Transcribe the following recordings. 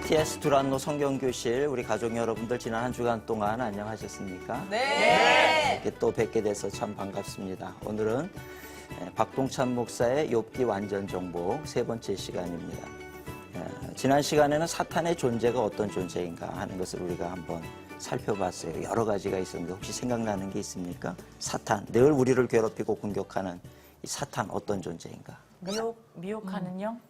TS 두란노 성경교실 우리 가족 여러분들 지난 한 주간 동안 안녕하셨습니까? 네. 이렇게 또 뵙게 돼서 참 반갑습니다. 오늘은 박동찬 목사의 욥기 완전 정복 세 번째 시간입니다. 지난 시간에는 사탄의 존재가 어떤 존재인가 하는 것을 우리가 한번 살펴봤어요. 여러 가지가 있었는데 혹시 생각나는 게 있습니까? 사탄, 늘 우리를 괴롭히고 공격하는 이 사탄 어떤 존재인가? 미혹하는 영?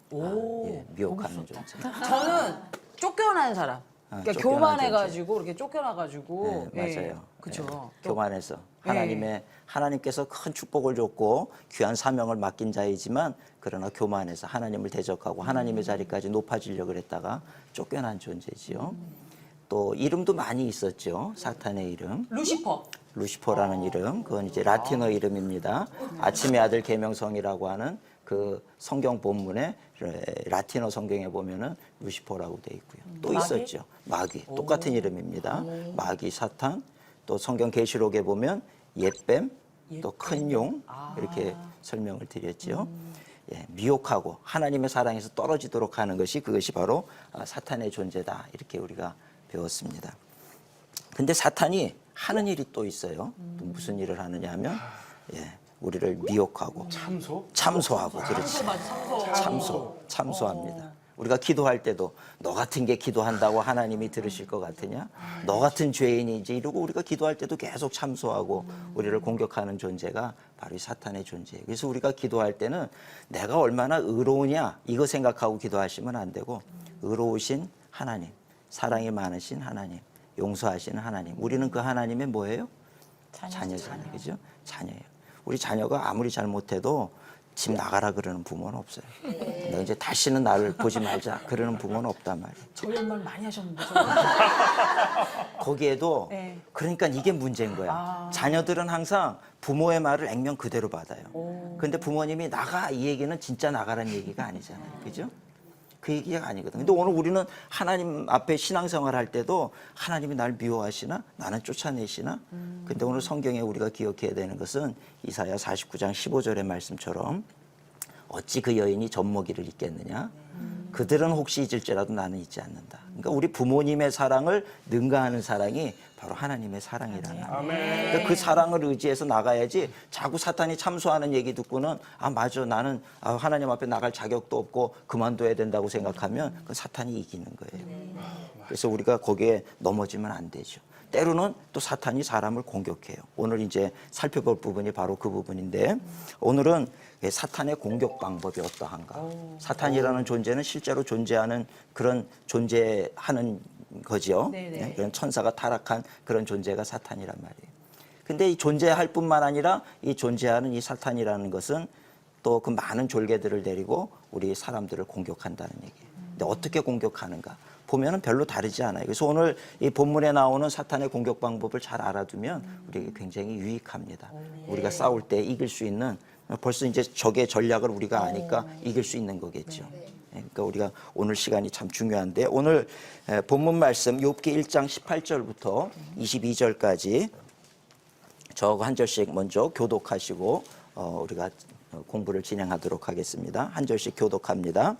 예, 미혹하는 존재. 저는 쫓겨난 사람. 그러니까 쫓겨난 교만해가지고 이렇게 쫓겨나가지고. 네, 맞아요. 그렇죠. 교만해서 네. 하나님께서 큰 축복을 줬고 귀한 사명을 맡긴 자이지만 그러나 교만해서 하나님을 대적하고 하나님의 자리까지 높아지려고 했다가 쫓겨난 존재지요. 또 이름도 많이 있었죠. 사탄의 이름. 루시퍼라는 이름. 그건 이제 라틴어 이름입니다. 아침의 아들 계명성이라고 하는 그 성경 본문에 라틴어 성경에 보면은 루시퍼라고 돼 있고요. 또 마귀? 있었죠. 마귀. 똑같은 이름입니다. 마귀, 사탄. 또 성경 계시록에 보면 옛뱀, 또 큰 용 이렇게 설명을 드렸죠. 예, 미혹하고 하나님의 사랑에서 떨어지도록 하는 것이 그것이 바로 사탄의 존재다. 이렇게 우리가 배웠습니다. 근데 사탄이 하는 일이 또 있어요. 또 무슨 일을 하느냐 하면 우리를 미혹하고 참소하고 그렇지. 참소합니다. 우리가 기도할 때도 너 같은 게 기도한다고 하나님이 들으실 것 같으냐? 너 같은 죄인이지 이러고 우리가 기도할 때도 계속 참소하고 우리를 공격하는 존재가 바로 이 사탄의 존재예요. 그래서 우리가 기도할 때는 내가 얼마나 의로우냐 이거 생각하고 기도하시면 안 되고 의로우신 하나님, 사랑이 많으신 하나님, 용서하시는 하나님. 우리는 그 하나님의 뭐예요? 자녀잖아요. 그죠? 자녀예요. 우리 자녀가 아무리 잘못해도 집 나가라 그러는 부모는 없어요. 너 이제 다시는 나를 보지 말자 그러는 부모는 없단 말이에요. 저 이런 말 많이 하셨는데. 거기에도 네. 그러니까 이게 문제인 거야. 자녀들은 항상 부모의 말을 액면 그대로 받아요. 근데 부모님이 나가 이 얘기는 진짜 나가라는 얘기가 아니잖아요. 그죠? 그 얘기가 아니거든. 근데 오늘 우리는 하나님 앞에 신앙생활 할 때도 하나님이 날 미워하시나? 나는 쫓아내시나? 근데 오늘 성경에 우리가 기억해야 되는 것은 이사야 49장 15절의 말씀처럼 어찌 그 여인이 젖먹이를 잊겠느냐? 그들은 혹시 잊을지라도 나는 잊지 않는다. 그러니까 우리 부모님의 사랑을 능가하는 사랑이 바로 하나님의 사랑이라는 거예요. 그러니까 그 사랑을 의지해서 나가야지 자꾸 사탄이 참소하는 얘기 듣고는 아 맞아 나는 하나님 앞에 나갈 자격도 없고 그만둬야 된다고 생각하면 그 사탄이 이기는 거예요. 그래서 우리가 거기에 넘어지면 안 되죠. 때로는 또 사탄이 사람을 공격해요. 오늘 이제 살펴볼 부분이 바로 그 부분인데 오늘은 사탄의 공격 방법이 어떠한가. 사탄이라는 존재는 실제로 존재하는 그런 존재하는 거죠. 네, 그런 천사가 타락한 그런 존재가 사탄이란 말이에요. 근데 이 존재할 뿐만 아니라 이 존재하는 이 사탄이라는 것은 또 그 많은 졸개들을 데리고 우리 사람들을 공격한다는 얘기예요. 근데 어떻게 공격하는가? 보면은 별로 다르지 않아요. 그래서 오늘 이 본문에 나오는 사탄의 공격 방법을 잘 알아두면 우리에게 굉장히 유익합니다. 우리가 싸울 때 이길 수 있는 벌써 이제 적의 전략을 우리가 아니까 이길 수 있는 거겠죠. 그러니까 우리가 오늘 시간이 참 중요한데 오늘 본문 말씀 욥기 1장 18절부터 22절까지 저 한 절씩 먼저 교독하시고 우리가 공부를 진행하도록 하겠습니다. 한 절씩 교독합니다.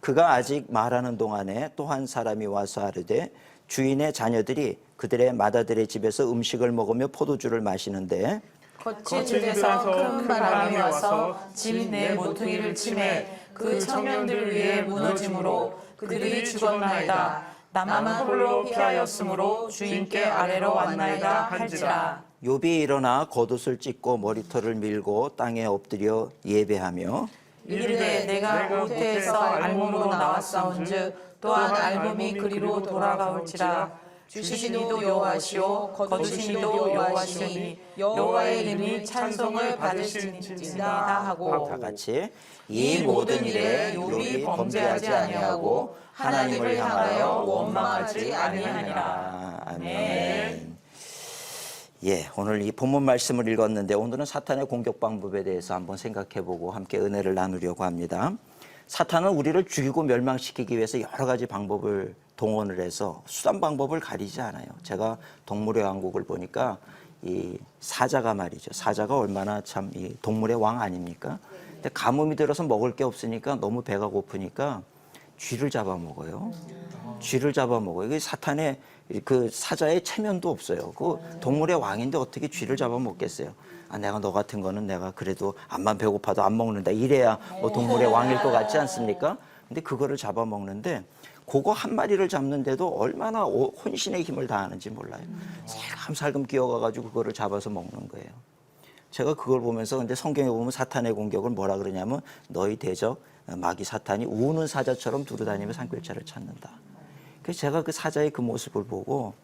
그가 아직 말하는 동안에 또 한 사람이 와서 아르되 주인의 자녀들이 그들의 맏아들의 집에서 음식을 먹으며 포도주를 마시는데 거친 집에서 큰 바람이 와서 집 내 모퉁이를 치매 그 청년들 위에 무너짐으로 그들이 죽었나이다. 나만 홀로 피하였으므로 주인께 아래로 왔나이다 할지라. 욥이 일어나 겉옷을 찢고 머리털을 밀고 땅에 엎드려 예배하며 이르되 내가 우태에서 알몸으로 나왔사온즉 또한 알몸이 그리로 돌아가올지라. 주신 이도 여호와시오 거두신 이도 여호와시니 여호와의 이름이 찬송을 받으시니이다 하고 다 같이 이 모든 일에 욥이 범죄하지 아니하고 하나님을 향하여 원망하지 아니하니라. 아멘. 예, 오늘 이 본문 말씀을 읽었는데 오늘은 사탄의 공격 방법에 대해서 한번 생각해보고 함께 은혜를 나누려고 합니다. 사탄은 우리를 죽이고 멸망시키기 위해서 여러 가지 방법을 동원을 해서 수단 방법을 가리지 않아요. 제가 동물의 왕국을 보니까 이 사자가 말이죠. 사자가 얼마나 참 이 동물의 왕 아닙니까? 근데 가뭄이 들어서 먹을 게 없으니까 너무 배가 고프니까 쥐를 잡아먹어요. 쥐를 잡아먹어요. 이게 사탄의 그 사자의 체면도 없어요. 그 동물의 왕인데 어떻게 쥐를 잡아먹겠어요. 아, 내가 너 같은 거는 내가 그래도 암만 배고파도 안 먹는다. 이래야 뭐 동물의 왕일 것 같지 않습니까? 근데 그거를 잡아먹는데 그거 한 마리를 잡는데도 얼마나 혼신의 힘을 다하는지 몰라요. 살금살금 끼어가가지고 그거를 잡아서 먹는 거예요. 제가 그걸 보면서 근데 성경에 보면 사탄의 공격을 뭐라 그러냐면 너희 대적 마귀 사탄이 우는 사자처럼 두루다니며 산길자를 찾는다. 그래서 제가 그 사자의 그 모습을 보고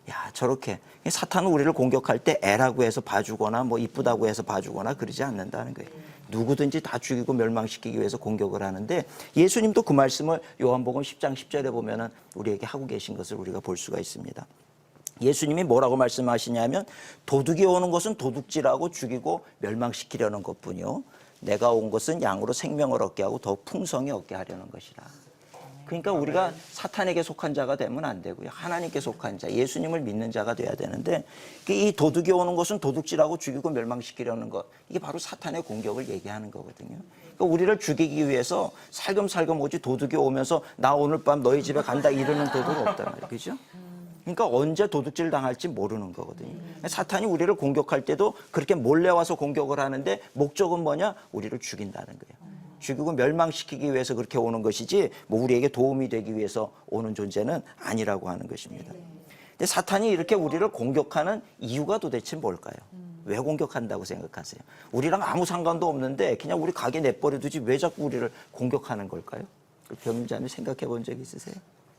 야 저렇게 사탄은 우리를 공격할 때 애라고 해서 봐주거나 뭐 이쁘다고 해서 봐주거나 그러지 않는다는 거예요. 누구든지 다 죽이고 멸망시키기 위해서 공격을 하는데 예수님도 그 말씀을 요한복음 10장 10절에 보면은 우리에게 하고 계신 것을 우리가 볼 수가 있습니다. 예수님이 뭐라고 말씀하시냐면 도둑이 오는 것은 도둑질하고 죽이고 멸망시키려는 것뿐이요. 내가 온 것은 양으로 생명을 얻게 하고 더 풍성히 얻게 하려는 것이라. 그러니까 우리가 사탄에게 속한 자가 되면 안 되고요. 하나님께 속한 자, 예수님을 믿는 자가 돼야 되는데 이 도둑이 오는 것은 도둑질하고 죽이고 멸망시키려는 것. 이게 바로 사탄의 공격을 얘기하는 거거든요. 그러니까 우리를 죽이기 위해서 살금살금 오지 도둑이 오면서 나 오늘 밤 너희 집에 간다 이러는 도둑은 없단 말이에요. 그죠? 그러니까 언제 도둑질 당할지 모르는 거거든요. 사탄이 우리를 공격할 때도 그렇게 몰래 와서 공격을 하는데 목적은 뭐냐? 우리를 죽인다는 거예요. 죽이고 멸망시키기 위해서 그렇게 오는 것이지 뭐 우리에게 도움이 되기 위해서 오는 존재는 아니라고 하는 것입니다. 근데 사탄이 이렇게 우리를 공격하는 이유가 도대체 뭘까요? 왜 공격한다고 생각하세요? 우리랑 아무 상관도 없는데 그냥 우리 가게 내버려두지 왜 자꾸 우리를 공격하는 걸까요? 변호사님 생각해 본 적 있으세요?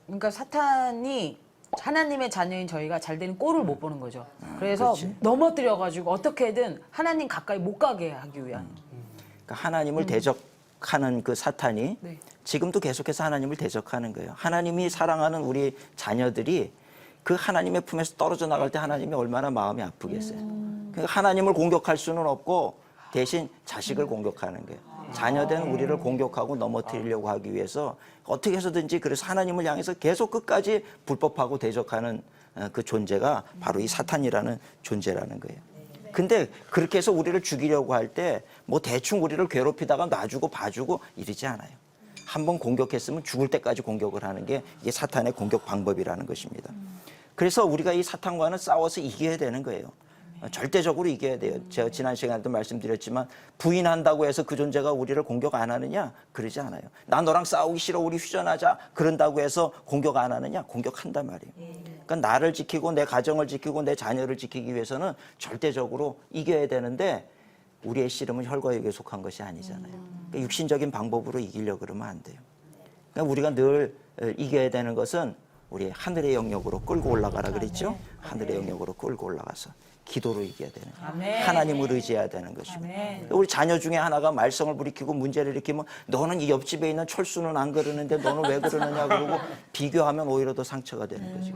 그러니까 사탄이 하나님의 자녀인 저희가 잘 되는 꼴을 못 보는 거죠. 그래서 그렇지. 넘어뜨려가지고 어떻게든 하나님 가까이 못 가게 하기 위한. 그러니까 하나님을 대적하는 그 사탄이 네. 지금도 계속해서 하나님을 대적하는 거예요. 하나님이 사랑하는 우리 자녀들이 그 하나님의 품에서 떨어져 나갈 때 하나님이 얼마나 마음이 아프겠어요. 그러니까 하나님을 공격할 수는 없고 대신 자식을 공격하는 거예요. 자녀된 우리를 공격하고 넘어뜨리려고 하기 위해서 어떻게 해서든지 그래서 하나님을 향해서 계속 끝까지 불법하고 대적하는 그 존재가 바로 이 사탄이라는 존재라는 거예요. 근데 그렇게 해서 우리를 죽이려고 할 때 뭐 대충 우리를 괴롭히다가 놔주고 봐주고 이러지 않아요. 한번 공격했으면 죽을 때까지 공격을 하는 게 이게 사탄의 공격 방법이라는 것입니다. 그래서 우리가 이 사탄과는 싸워서 이겨야 되는 거예요. 절대적으로 이겨야 돼요. 제가 지난 시간에도 말씀드렸지만 부인한다고 해서 그 존재가 우리를 공격 안 하느냐? 그러지 않아요. 나 너랑 싸우기 싫어 우리 휴전하자 그런다고 해서 공격 안 하느냐? 공격한단 말이에요. 그러니까 나를 지키고 내 가정을 지키고 내 자녀를 지키기 위해서는 절대적으로 이겨야 되는데 우리의 씨름은 혈과 육에 속한 것이 아니잖아요. 그러니까 육신적인 방법으로 이기려고 그러면 안 돼요. 그러니까 우리가 늘 이겨야 되는 것은 우리 하늘의 영역으로 끌고 올라가라 그랬죠? 하늘의 영역으로 끌고 올라가서 기도로 이겨야 되는 거예요. 하나님을 의지해야 되는 것입니다. 우리 자녀 중에 하나가 말썽을 부리키고 문제를 일으키면 너는 이 옆집에 있는 철수는 안 그러는데 너는 왜 그러느냐 그러고 비교하면 오히려 더 상처가 되는 거죠.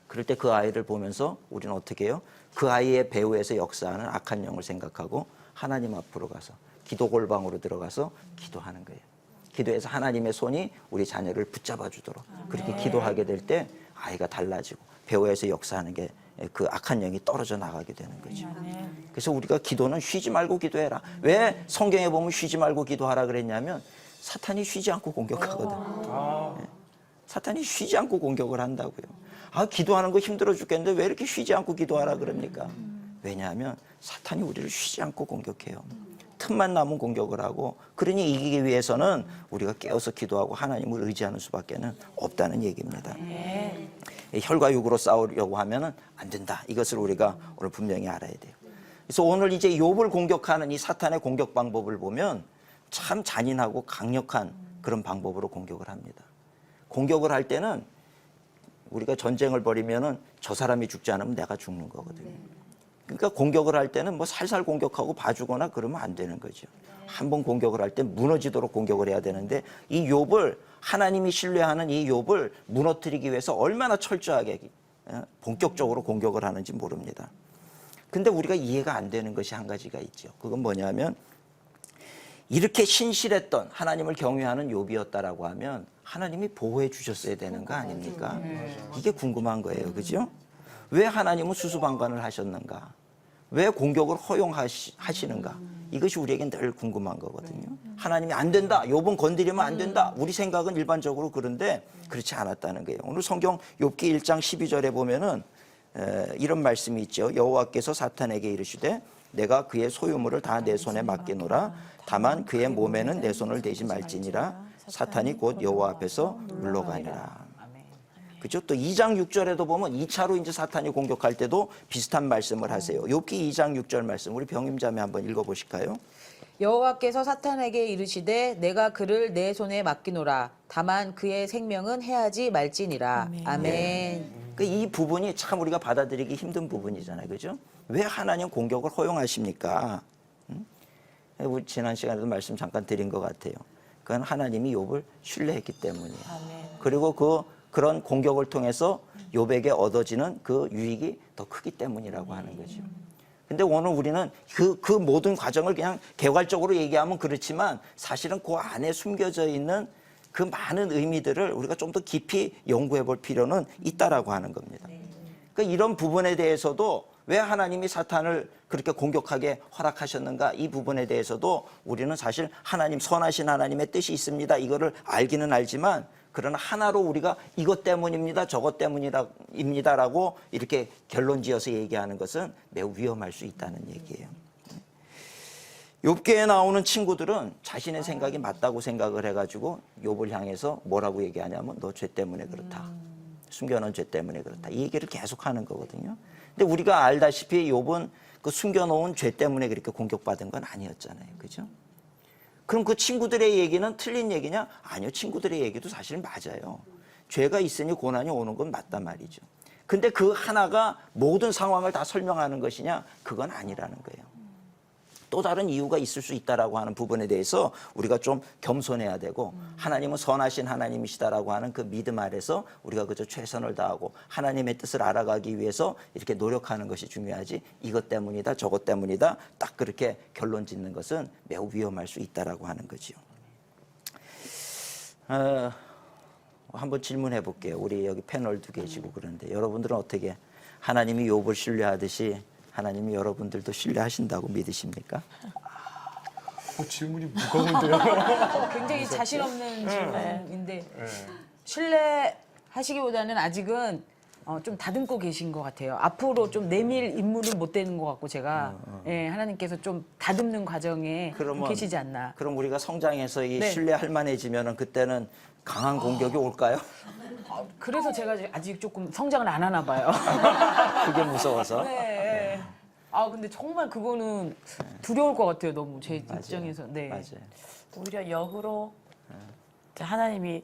그럴 때 그 아이를 보면서 우리는 어떻게 해요? 그 아이의 배후에서 역사하는 악한 영을 생각하고 하나님 앞으로 가서 기도 골방으로 들어가서 기도하는 거예요. 기도해서 하나님의 손이 우리 자녀를 붙잡아 주도록 그렇게 기도하게 될 때 아이가 달라지고 배후에서 역사하는 게 그 악한 영이 떨어져 나가게 되는 거죠. 그래서 우리가 기도는 쉬지 말고 기도해라. 왜 성경에 보면 쉬지 말고 기도하라 그랬냐면 사탄이 쉬지 않고 공격하거든. 사탄이 쉬지 않고 공격을 한다고요. 아, 기도하는 거 힘들어 죽겠는데 왜 이렇게 쉬지 않고 기도하라 그럽니까? 왜냐하면 사탄이 우리를 쉬지 않고 공격해요. 틈만 나면 공격을 하고 그러니 이기기 위해서는 우리가 깨어서 기도하고 하나님을 의지하는 수밖에는 없다는 얘기입니다. 혈과 육으로 싸우려고 하면은 안 된다. 이것을 우리가 오늘 분명히 알아야 돼요. 그래서 오늘 이제 욥을 공격하는 이 사탄의 공격 방법을 보면 참 잔인하고 강력한 그런 방법으로 공격을 합니다. 공격을 할 때는 우리가 전쟁을 벌이면은 저 사람이 죽지 않으면 내가 죽는 거거든요. 그러니까 공격을 할 때는 뭐 살살 공격하고 봐주거나 그러면 안 되는 거죠. 한번 공격을 할 때 무너지도록 공격을 해야 되는데 이 욥을 하나님이 신뢰하는 이 욥을 무너뜨리기 위해서 얼마나 철저하게 본격적으로 공격을 하는지 모릅니다. 근데 우리가 이해가 안 되는 것이 한 가지가 있죠. 그건 뭐냐면 이렇게 신실했던 하나님을 경외하는 욥이었다라고 하면 하나님이 보호해 주셨어야 되는 거 아닙니까? 이게 궁금한 거예요. 그죠? 왜 하나님은 수수방관을 하셨는가? 왜 공격을 허용하시는가? 이것이 우리에겐 늘 궁금한 거거든요. 하나님이 안 된다. 욥은 건드리면 안 된다. 우리 생각은 일반적으로 그런데 그렇지 않았다는 거예요. 오늘 성경 욥기 1장 12절에 보면은 이런 말씀이 있죠. 여호와께서 사탄에게 이르시되 내가 그의 소유물을 다 내 손에 맡기노라. 다만 그의 몸에는 내 손을 대지 말지니라. 사탄이 곧 여호와 앞에서 물러가니라. 그죠? 또 2장 6절에도 보면 2차로 이제 사탄이 공격할 때도 비슷한 말씀을 하세요. 욥기 2장 6절 말씀 우리 병임자매 한번 읽어보실까요? 여호와께서 사탄에게 이르시되 내가 그를 내 손에 맡기노라. 다만 그의 생명은 해하지 말지니라. 아멘. 그 이 부분이 참 우리가 받아들이기 힘든 부분이잖아요. 그죠? 왜 하나님 공격을 허용하십니까? 우리 지난 시간에도 말씀 잠깐 드린 것 같아요. 그건 하나님이 욥을 신뢰했기 때문이에요. 그리고 그런 공격을 통해서 욥에게 얻어지는 그 유익이 더 크기 때문이라고 하는 거죠. 근데 오늘 우리는 그 모든 과정을 그냥 개괄적으로 얘기하면 그렇지만 사실은 그 안에 숨겨져 있는 그 많은 의미들을 우리가 좀 더 깊이 연구해 볼 필요는 있다라고 하는 겁니다. 그러니까 이런 부분에 대해서도 왜 하나님이 사탄을 그렇게 공격하게 허락하셨는가 이 부분에 대해서도 우리는 사실 하나님 선하신 하나님의 뜻이 있습니다. 이거를 알기는 알지만 그러나 하나로 우리가 이것 때문입니다. 저것 때문입니다라고 이렇게 결론 지어서 얘기하는 것은 매우 위험할 수 있다는 얘기예요. 욥기에 나오는 친구들은 자신의 생각이 맞다고 생각을 해가지고 욥을 향해서 뭐라고 얘기하냐면 너 죄 때문에 그렇다. 숨겨놓은 죄 때문에 그렇다. 이 얘기를 계속 하는 거거든요. 근데 우리가 알다시피 욥은 그 숨겨놓은 죄 때문에 그렇게 공격받은 건 아니었잖아요. 그죠? 그럼 그 친구들의 얘기는 틀린 얘기냐? 아니요. 친구들의 얘기도 사실 맞아요. 죄가 있으니 고난이 오는 건 맞단 말이죠. 근데 그 하나가 모든 상황을 다 설명하는 것이냐? 그건 아니라는 거예요. 또 다른 이유가 있을 수 있다라고 하는 부분에 대해서 우리가 좀 겸손해야 되고 하나님은 선하신 하나님이시다라고 하는 그 믿음 아래서 우리가 그저 최선을 다하고 하나님의 뜻을 알아가기 위해서 이렇게 노력하는 것이 중요하지 이것 때문이다 저것 때문이다 딱 그렇게 결론 짓는 것은 매우 위험할 수 있다라고 하는 거죠. 한번 질문해 볼게요. 우리 여기 패널도 계시고 그런데 여러분들은 어떻게 하나님이 욥을 신뢰하듯이 하나님이 여러분들도 신뢰하신다고 믿으십니까? 질문이 무거운데요. 굉장히 자신 없는 질문인데 신뢰하시기보다는 아직은 좀 다듬고 계신 것 같아요. 앞으로 좀 내밀 인물을 못 되는 것 같고 제가 하나님께서 좀 다듬는 과정에 계시지 않나. 그럼 우리가 성장해서 이 네. 신뢰할 만해지면은 그때는 강한 공격이 올까요? 그래서 제가 아직 조금 성장을 안 하나 봐요. 그게 무서워서. 네. 근데 정말 그거는 두려울 것 같아요. 너무 제 맞아요. 입장에서. 네. 맞아요. 오히려 역으로 이제 하나님이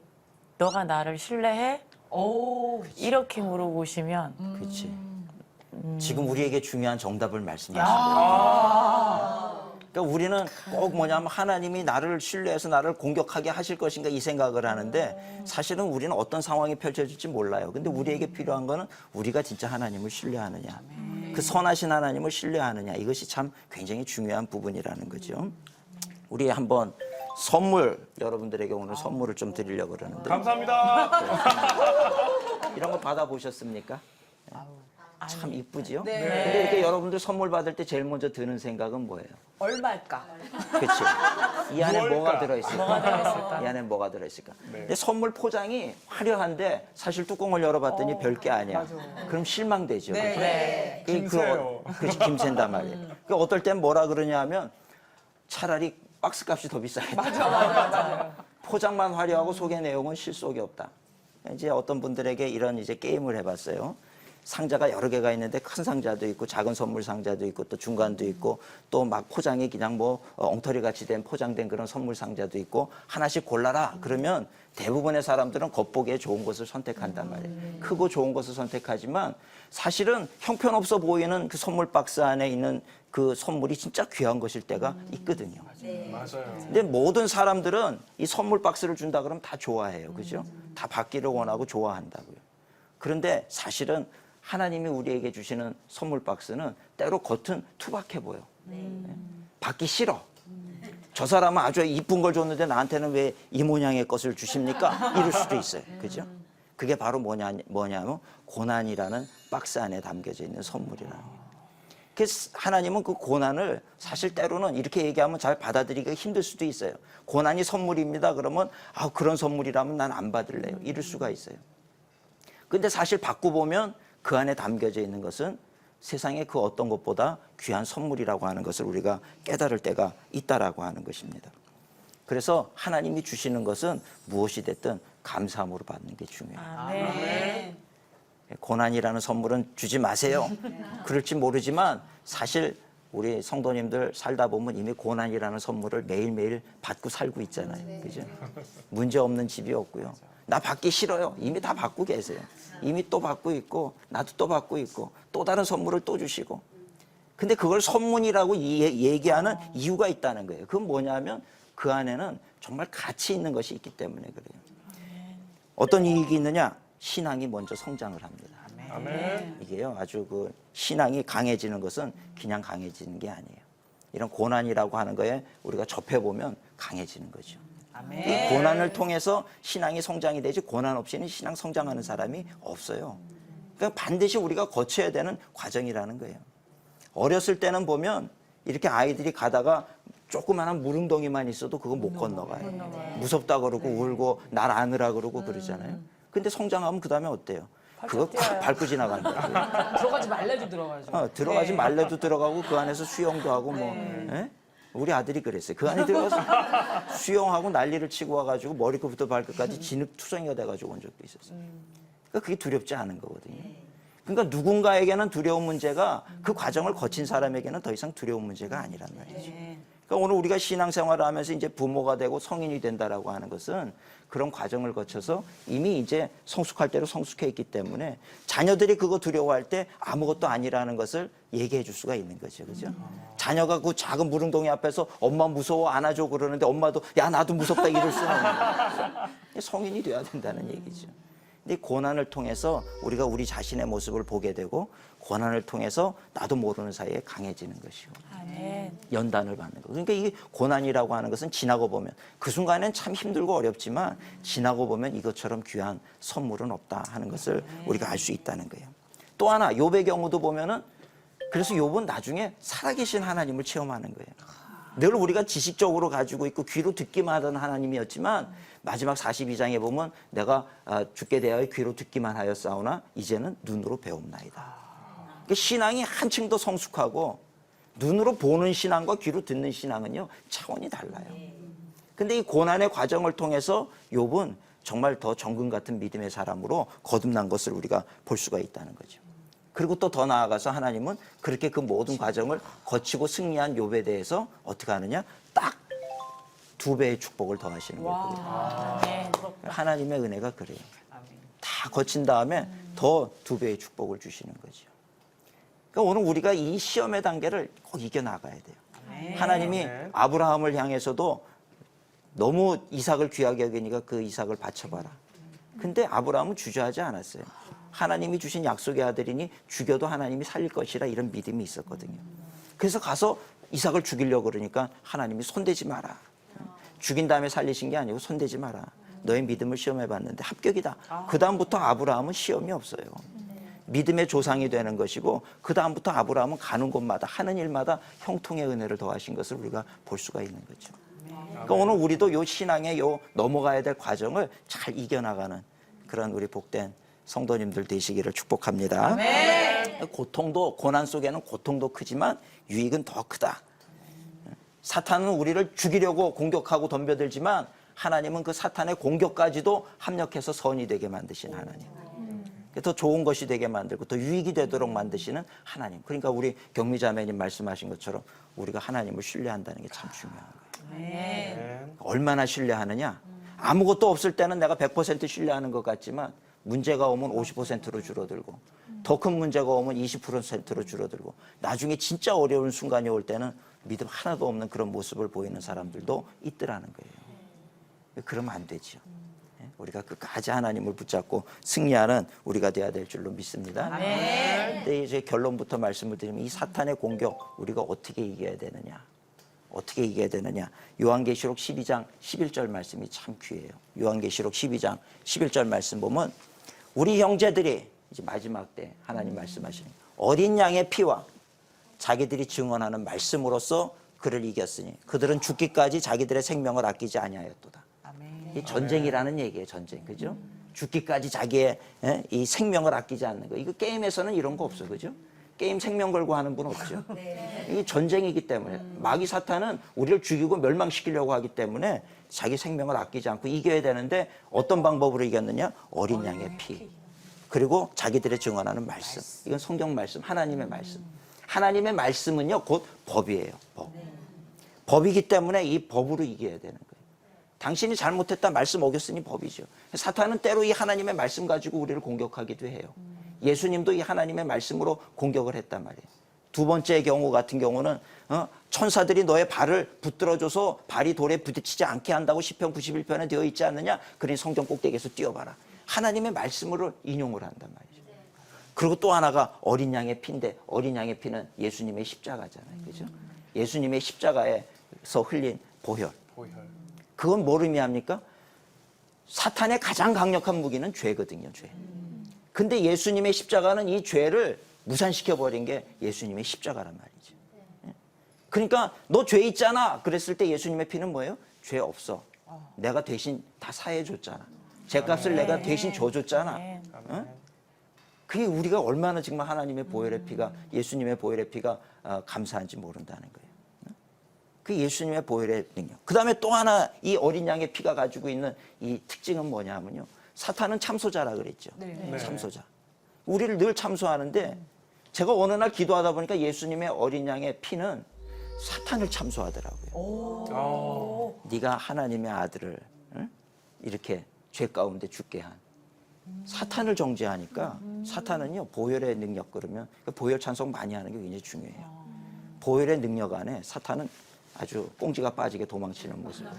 너가 나를 신뢰해? 이렇게 물어보시면 그렇지. 지금 우리에게 중요한 정답을 말씀하시는 거예요. 그러니까 우리는 꼭 뭐냐면 하나님이 나를 신뢰해서 나를 공격하게 하실 것인가 이 생각을 하는데 사실은 우리는 어떤 상황이 펼쳐질지 몰라요. 근데 우리에게 필요한 거는 우리가 진짜 하나님을 신뢰하느냐. 그 선하신 하나님을 신뢰하느냐. 이것이 참 굉장히 중요한 부분이라는 거죠. 우리 한번 선물 여러분들에게 오늘 선물을 좀 드리려고 그러는데 감사합니다. 이런 거 받아보셨습니까? 참 이쁘지요? 네. 근데 이렇게 여러분들 선물 받을 때 제일 먼저 드는 생각은 뭐예요? 얼마일까? 그렇죠. 이 안에 뭐가 무엇일까? 들어있을까? 이 안에 뭐가 들어있을까? 근데 선물 포장이 화려한데 사실 뚜껑을 열어봤더니 별게 아니야. 그럼 실망되죠. 네. 그죠? 김새요. 그렇지, 김샌단 말이에요. 그러니까 어떨 땐 뭐라 그러냐 하면 차라리 박스 값이 더 비싸겠다. 맞아. 포장만 화려하고 속의 내용은 실속이 없다. 이제 어떤 분들에게 이런 이제 게임을 해봤어요. 상자가 여러 개가 있는데 큰 상자도 있고 작은 선물 상자도 있고 또 중간도 있고 또 막 포장이 그냥 뭐 엉터리 같이 된 포장된 그런 선물 상자도 있고 하나씩 골라라 그러면 대부분의 사람들은 겉보기에 좋은 것을 선택한단 말이에요. 크고 좋은 것을 선택하지만 사실은 형편없어 보이는 그 선물 박스 안에 있는 그 선물이 진짜 귀한 것일 때가 있거든요. 맞아요. 근데 모든 사람들은 이 선물 박스를 준다 그러면 다 좋아해요. 그죠? 다 받기를 원하고 좋아한다고요. 그런데 사실은 하나님이 우리에게 주시는 선물 박스는 때로 겉은 투박해 보여. 받기 싫어. 저 사람은 아주 이쁜 걸 줬는데 나한테는 왜 이 모양의 것을 주십니까? 이럴 수도 있어요. 그죠? 그게 바로 뭐냐면 고난이라는 박스 안에 담겨져 있는 선물이라는 거예요. 그래서 하나님은 그 고난을 사실 때로는 이렇게 얘기하면 잘 받아들이기가 힘들 수도 있어요. 고난이 선물입니다. 그러면 그런 선물이라면 난 안 받을래요. 이럴 수가 있어요. 근데 사실 받고 보면 그 안에 담겨져 있는 것은 세상의 그 어떤 것보다 귀한 선물이라고 하는 것을 우리가 깨달을 때가 있다라고 하는 것입니다. 그래서 하나님이 주시는 것은 무엇이 됐든 감사함으로 받는 게 중요해요. 아멘. 고난이라는 선물은 주지 마세요. 그럴지 모르지만 사실 우리 성도님들 살다 보면 이미 고난이라는 선물을 매일매일 받고 살고 있잖아요. 그죠? 문제 없는 집이 없고요. 나 받기 싫어요. 이미 다 받고 계세요. 이미 또 받고 있고 나도 또 받고 있고 또 다른 선물을 또 주시고. 근데 그걸 선물이라고 얘기하는 이유가 있다는 거예요. 그건 뭐냐면 그 안에는 정말 가치 있는 것이 있기 때문에 그래요. 어떤 이익이 있느냐? 신앙이 먼저 성장을 합니다. 아멘. 이게요, 아주 그 신앙이 강해지는 것은 그냥 강해지는 게 아니에요. 이런 고난이라고 하는 거에 우리가 접해보면 강해지는 거죠. 이 고난을 통해서 신앙이 성장이 되지 고난 없이는 신앙 성장하는 사람이 없어요. 그러니까 반드시 우리가 거쳐야 되는 과정이라는 거예요. 어렸을 때는 보면 이렇게 아이들이 가다가 조그마한 물웅덩이만 있어도 그거 못 건너가요. 무섭다 그러고 울고 날 안으라 그러고 그러잖아요. 근데 성장하면 그 다음에 어때요? 그거 콱 밟고 지나가는 거예요. 들어가지 말래도 들어가죠. 들어가지 말래도 들어가고 그 안에서 수영도 하고 뭐. 예? 우리 아들이 그랬어요. 그 안에 들어가서 수영하고 난리를 치고 와가지고 머리끝부터 발끝까지 진흙투성이가 돼가지고 온 적도 있었어요. 그러니까 그게 두렵지 않은 거거든요. 그러니까 누군가에게는 두려운 문제가 그 과정을 거친 사람에게는 더 이상 두려운 문제가 아니란 말이죠. 그러니까 오늘 우리가 신앙생활을 하면서 이제 부모가 되고 성인이 된다라고 하는 것은 그런 과정을 거쳐서 이미 이제 성숙할 대로 성숙해 있기 때문에 자녀들이 그거 두려워할 때 아무것도 아니라는 것을 얘기해 줄 수가 있는 거죠. 그죠? 자녀가 그 작은 물웅덩이 앞에서 엄마 무서워 안아줘 그러는데 엄마도 야 나도 무섭다 이럴 수는 없는 거죠. 성인이 돼야 된다는 얘기죠. 근데 고난을 통해서 우리가 우리 자신의 모습을 보게 되고 고난을 통해서 나도 모르는 사이에 강해지는 것이고 연단을 받는 거. 그러니까 이게 고난이라고 하는 것은 지나고 보면 그 순간엔 참 힘들고 어렵지만 지나고 보면 이것처럼 귀한 선물은 없다 하는 것을 우리가 알 수 있다는 거예요. 또 하나 욥의 경우도 보면은 그래서 욥은 나중에 살아계신 하나님을 체험하는 거예요. 늘 우리가 지식적으로 가지고 있고 귀로 듣기만 하던 하나님이었지만 마지막 42장에 보면 내가 죽게 되어 귀로 듣기만 하였사오나 이제는 눈으로 배움나이다. 그러니까 신앙이 한층 더 성숙하고 눈으로 보는 신앙과 귀로 듣는 신앙은요 차원이 달라요. 근데 이 고난의 과정을 통해서 욥은 정말 더 정금 같은 믿음의 사람으로 거듭난 것을 우리가 볼 수가 있다는 거죠. 그리고 또 더 나아가서 하나님은 그렇게 그 모든 과정을 거치고 승리한 욥에 대해서 어떻게 하느냐? 딱 2배의 축복을 더하시는 거예요. 하나님의 은혜가 그래요. 다 거친 다음에 더 2배의 축복을 주시는 거죠. 그러니까 오늘 우리가 이 시험의 단계를 꼭 이겨나가야 돼요. 하나님이 아브라함을 향해서도 너무 이삭을 귀하게 여기니까 그 이삭을 바쳐봐라. 근데 아브라함은 주저하지 않았어요. 하나님이 주신 약속의 아들이니 죽여도 하나님이 살릴 것이라 이런 믿음이 있었거든요. 그래서 가서 이삭을 죽이려고 그러니까 하나님이 손대지 마라. 죽인 다음에 살리신 게 아니고 손대지 마라. 너의 믿음을 시험해봤는데 합격이다. 그 다음부터 아브라함은 시험이 없어요. 믿음의 조상이 되는 것이고 그 다음부터 아브라함은 가는 곳마다 하는 일마다 형통의 은혜를 더하신 것을 우리가 볼 수가 있는 거죠. 그러니까 오늘 우리도 요 신앙의 요 넘어가야 될 과정을 잘 이겨나가는 그런 우리 복된 성도님들 되시기를 축복합니다. 고통도 고난 속에는 고통도 크지만 유익은 더 크다. 사탄은 우리를 죽이려고 공격하고 덤벼들지만 하나님은 그 사탄의 공격까지도 합력해서 선이 되게 만드신 하나님. 더 좋은 것이 되게 만들고 더 유익이 되도록 만드시는 하나님. 그러니까 우리 경미자매님 말씀하신 것처럼 우리가 하나님을 신뢰한다는 게 참 중요한 거예요. 얼마나 신뢰하느냐? 아무것도 없을 때는 내가 100% 신뢰하는 것 같지만 문제가 오면 50%로 줄어들고 더 큰 문제가 오면 20%로 줄어들고 나중에 진짜 어려운 순간이 올 때는 믿음 하나도 없는 그런 모습을 보이는 사람들도 있더라는 거예요. 그러면 안 되죠. 우리가 끝까지 하나님을 붙잡고 승리하는 우리가 돼야 될 줄로 믿습니다. 근데 이제 결론부터 말씀을 드리면 이 사탄의 공격 우리가 어떻게 이겨야 되느냐? 어떻게 이겨야 되느냐? 요한계시록 12장 11절 말씀이 참 귀해요. 요한계시록 12장 11절 말씀 보면 우리 형제들이 이제 마지막 때 하나님 말씀하시는 어린 양의 피와 자기들이 증언하는 말씀으로써 그를 이겼으니 그들은 죽기까지 자기들의 생명을 아끼지 아니하였도다. 이 전쟁이라는 얘기예요. 전쟁. 그죠? 죽기까지 자기의 이 생명을 아끼지 않는 거. 이거 게임에서는 이런 거 없어. 그죠? 게임 생명 걸고 하는 분 없죠. 이게 전쟁이기 때문에 마귀 사탄은 우리를 죽이고 멸망시키려고 하기 때문에 자기 생명을 아끼지 않고 이겨야 되는데 어떤 방법으로 이겼느냐? 어린 양의 피. 그리고 자기들의 증언하는 말씀. 이건 성경 말씀, 하나님의 말씀. 하나님의 말씀은요, 곧 법이에요. 법. 법이기 때문에 이 법으로 이겨야 되는 거예요. 당신이 잘못했다 말씀 어겼으니 법이죠. 사탄은 때로 이 하나님의 말씀 가지고 우리를 공격하기도 해요. 예수님도 이 하나님의 말씀으로 공격을 했단 말이에요. 두 번째 경우 같은 경우는 천사들이 너의 발을 붙들어줘서 발이 돌에 부딪히지 않게 한다고 시편 91편에 되어 있지 않느냐? 그러니 성경 꼭대기에서 뛰어봐라. 하나님의 말씀으로 인용을 한단 말이죠. 그리고 또 하나가 어린 양의 피인데 어린 양의 피는 예수님의 십자가잖아요. 그죠? 예수님의 십자가에서 흘린 보혈. 그건 뭘 의미합니까? 사탄의 가장 강력한 무기는 죄거든요. 죄. 근데 예수님의 십자가는 이 죄를 무산시켜버린 게 예수님의 십자가란 말이죠. 그러니까 너 죄 있잖아 그랬을 때 예수님의 피는 뭐예요? 죄 없어. 내가 대신 다 사해줬잖아. 죄값을 내가 대신 줘줬잖아. 그게 우리가 얼마나 정말 하나님의 보혈의 피가 예수님의 보혈의 피가 감사한지 모른다는 거예요. 그 예수님의 보혈의 능력. 그 다음에 또 하나 이 어린 양의 피가 가지고 있는 이 특징은 뭐냐 하면요. 사탄은 참소자라 그랬죠. 참소자. 우리를 늘 참소하는데 제가 어느 날 기도하다 보니까 예수님의 어린 양의 피는 사탄을 참소하더라고요. 네가 하나님의 아들을 이렇게 죄 가운데 죽게 한 사탄을 정죄하니까 사탄은요 보혈의 능력 그러면 보혈 찬송 많이 하는 게 굉장히 중요해요. 보혈의 능력 안에 사탄은 아주 꽁지가 빠지게 도망치는 모습을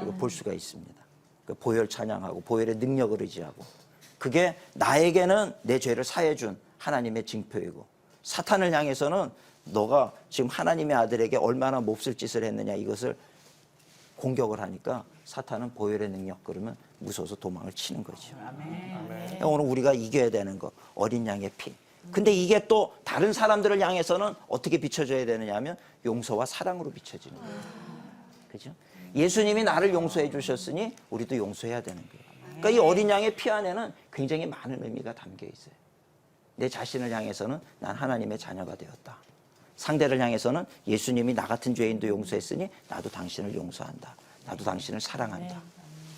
이거 볼 수가 있습니다. 보혈 찬양하고 보혈의 능력을 의지하고 그게 나에게는 내 죄를 사해준 하나님의 징표이고 사탄을 향해서는 너가 지금 하나님의 아들에게 얼마나 몹쓸 짓을 했느냐 이것을 공격을 하니까 사탄은 보혈의 능력 그러면 무서워서 도망을 치는 거죠. 아멘. 오늘 우리가 이겨야 되는 거 어린 양의 피. 근데 이게 또 다른 사람들을 향해서는 어떻게 비춰져야 되느냐 하면 용서와 사랑으로 비춰지는 거예요. 그죠? 예수님이 나를 용서해 주셨으니 우리도 용서해야 되는 거예요. 그러니까 이 어린 양의 피 안에는 굉장히 많은 의미가 담겨 있어요. 내 자신을 향해서는 난 하나님의 자녀가 되었다. 상대를 향해서는 예수님이 나 같은 죄인도 용서했으니 나도 당신을 용서한다. 나도 당신을 사랑한다.